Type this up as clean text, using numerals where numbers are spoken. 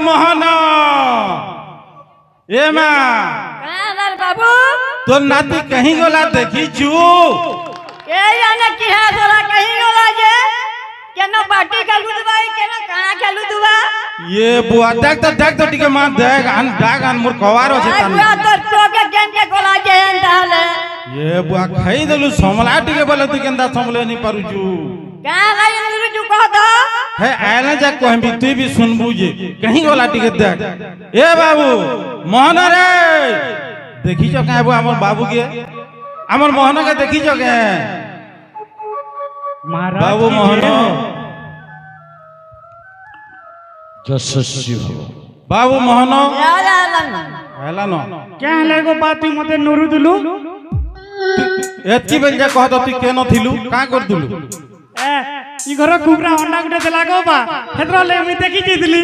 মোহন এ মা বাবু তোর নাতি কहीं গলা দেখিছু এই জানে কি হ্যাঁ তোরা কहीं গলা যে কেন পার্টি খেলু দিবা কেন কানা খেলু দিবা ये बुआ देख तो टिके मां देख अन डाग अन मोर कवार আছে তান বুয়া তোর তোকে কেনকে গলা যে তাহলে ये बुआ খাই দেলু সমলা টিকে বলে তুই কেনদা সমলে নি পারুছু का गई नुरु कह दो हे आले जा कहबी तू भी सुनबू जे कहीं गला टिके देख ए बाबू मोहन रे देखी छ काबू हमर बाबू के हमर मोहन के देखी छ के महाराज बाबू मोहन যশস্বী ভব बाबू मोहन ला ला ला हैला न क्या हले गो बात मते नुरु दुलु एतकी बेल जा कहत तू केनो थिलु का कर दुलु ए ई घर कुबरा अंडा गुटे देला गो बा हेतरा ले मी देखि दिली